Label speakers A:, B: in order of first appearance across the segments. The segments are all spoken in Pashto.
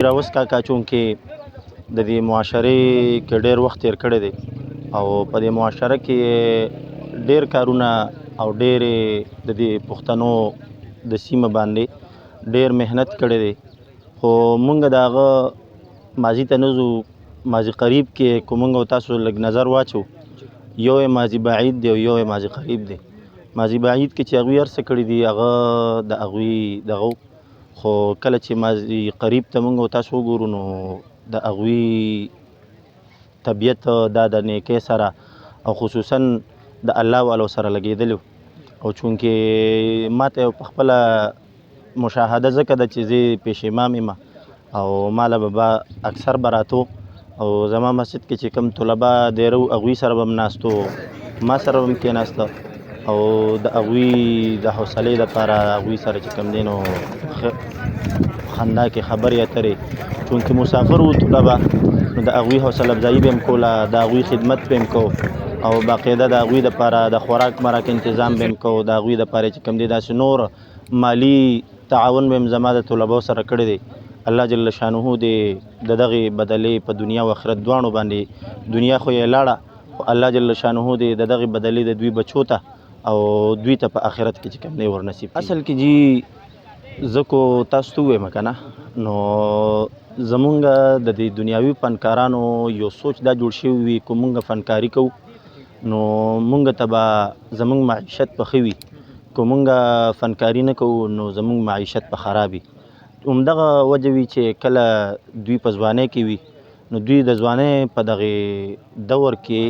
A: راوس کاکا چونکې د دې معاشرې کې ډېر وخت تېر کړی دی او په دې معاشره کې ډېر کارونه او ډېرې د دې پښتنو د سیمه باندې ډېر محنت کړی دی، خو مونږ د هغه ماضي ته نه ځو. ماضي قریب کې که مونږ او تاسو لږ نظر واچو، یو یې ماضي بعید دی او یو یې ماضي قریب دی. ماضي بعید کې چې هغوی هر څه کړي دي هغه د هغوی دغه، خو کله چې ماضي قریب ته مونږ او تاسو وګورو نو د هغوی طبیعت دا د نیکۍ سره او خصوصا د الله والو سره لګېدلی او چونکې ماته یو پخپله مشاهده ځکه ده چې زه پیش امام یم او ماله به اکثر به راتلو او زما مسجد کې چې کوم طلبه دیره هغوی سره به م ناستو، ما سره به م کېناسته او د هغوی د حوصلې دپاره هغوی سره چې کوم دی نو خندا کې خبرې اترې، چونکې مسافر وو طلبه نو د هغوی حوصله افزایي به م کوله، د هغوی خدمت به م کو او باقاعده د هغوی دپاره د خوراک مراک انتظام به م کو، د هغوی دپاره چې کوم دی داسې نور مالي تعاون به م زما د طلبو سره کړی دی. الله جل شانه دې د دغې بدلې په دنیا او آخرت دواړو باندې، دنیا خو یې لاړه خو الله جل شانه دې د دغې بدلې د دوی بچو ته او دوی ته په آخرت کې چې کوم دی ور نصیب کړي. اصل کې جی زه کو تاسو ته ووایم که نه نو زمونږ د دې دنیاوي فنکارانو یو سوچ دا جوړ شوی وي که مونږ فنکاري کوو نو مونږ ته به زمونږ معیشت به ښه وي، که مونږ فنکاري نه کوو نو زمونږ معیشت به خراب وي. همدغه وجه وي چې کله دوی په ځوانۍ کې وي نو دوی د ځوانۍ په دغې دور کې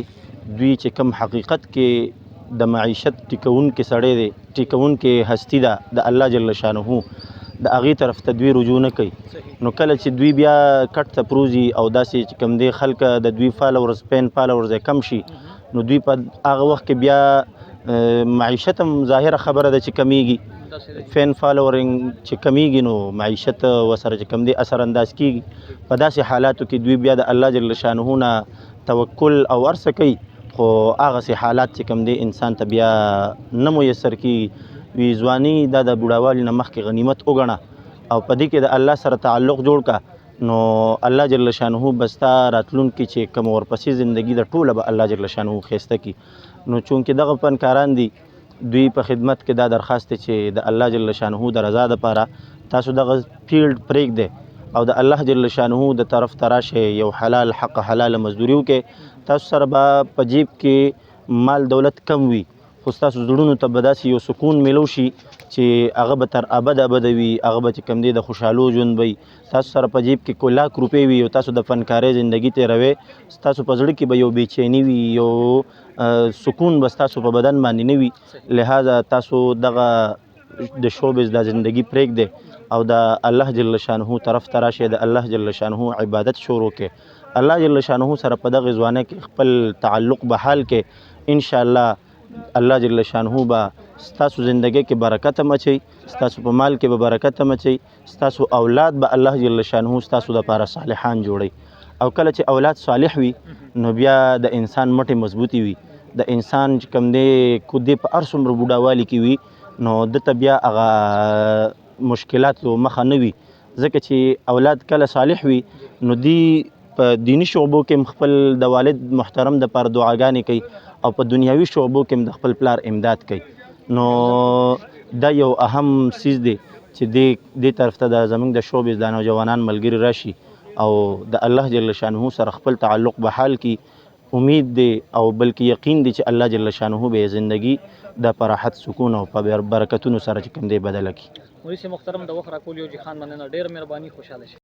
A: دوی چې کوم حقیقت کې د معیشت ټیکونکې سړی دی، ټیکونکې هستي ده د الله جل شانه، د هغې طرف ته دوی رجوع نه کوي. نو کله چې دوی بیا کټ ته پروزي او داسې چې کوم دی خلک د دوی فالورز پین فالورز یې کم شي نو دوی په هغه وخت کې بیا معیشت هم ظاهره خبره ده چې کمیږي، فین فالورنګ چې کمیږي نو معیشت ورسره چې کوم دی اثر انداز کیږي. په داسې حالاتو کې دوی بیا د الله جل شانه نه توکل او هر څه کوي، خو هغسې حالات چې کوم دی انسان ته بیا نه میسر کیږي. وي ځواني دا د بوډاوالي نه مخکې غنیمت وګڼه او په دې کې د الله سره تعلق جوړ که نو الله جل شانه به ستا راتلونکي چې کوم ورپسې زندګي ده ټوله به الله جل شانه ښایسته کړي. نو چونکې دغه فنکاران دي دوی په خدمت کې دا درخواست دی چې د الله جل شانه د رضا دپاره تاسو دغه فیلډ پرېږدئ او د الله جل شانه د طرف ته راشئ، یو حلال حق حلاله مزدوري وکړئ. تاسو سره به په جیب کې مال دولت کم وي خو ستاسو زړونو ته به داسې یو سکون میلو شي چې هغه به تر ابده وي، هغه به چې کوم دی د خوشحالو ژوند وي. تاسو سره په جیب کې کوئی لاک روپۍ وي او تاسو د فنکارۍ زندګي تېروئ، ستاسو په زړه کې به یو بېچیني وي، یو سکون به ستاسو په بدن باندې نه وي. لہذا تاسو دغه د شوبز د زندګي پرېږدئ او د الله جل شانه طرف ته راشئ، د الله جل شانه عبادت شروع کړئ. الله جل شانه سره په دغې ځوانۍ کې خپل تعلق بحال کې انشاءالله الله جل شانه به ستاسو زندګۍ کې برکت هم اچوي، ستاسو په مال کې به برکت هم اچوي، ستاسو اولاد به الله جل شانه ستاسو دپاره صالحان جوړوي. او کله چې اولاد صالح وي نو بیا د انسان مټې مضبوطې وي، د انسان چې کوم دی کو دی په هر څومره بوډاوالي کې وي نو دته بیا هغه مشکلاتو مخه نه وي، ځکه چې اولاد کله صالح وي نو دی په دینی شعبو کې خپل د والد محترم دپاره دعاګانې کوي او په دنیاوي شعبو کې د خپل پلار امداد کوي. نو دا یو اهم څیز دی چې دې طرف ته د زموږ د شعبې د نوجوانان ملګري راشي او د الله جل شانه سره خپل تعلق بحال کی. امید دی او بلکې یقین دی چې الله جل شانه به زندگی د راحت سکون او په برکتونو سره چې کوم دی بدله کړي.
B: مولوي صاحب محترم د وخت راکول یو جهان مننه، ډېر مهرباني، خوشحاله شئ.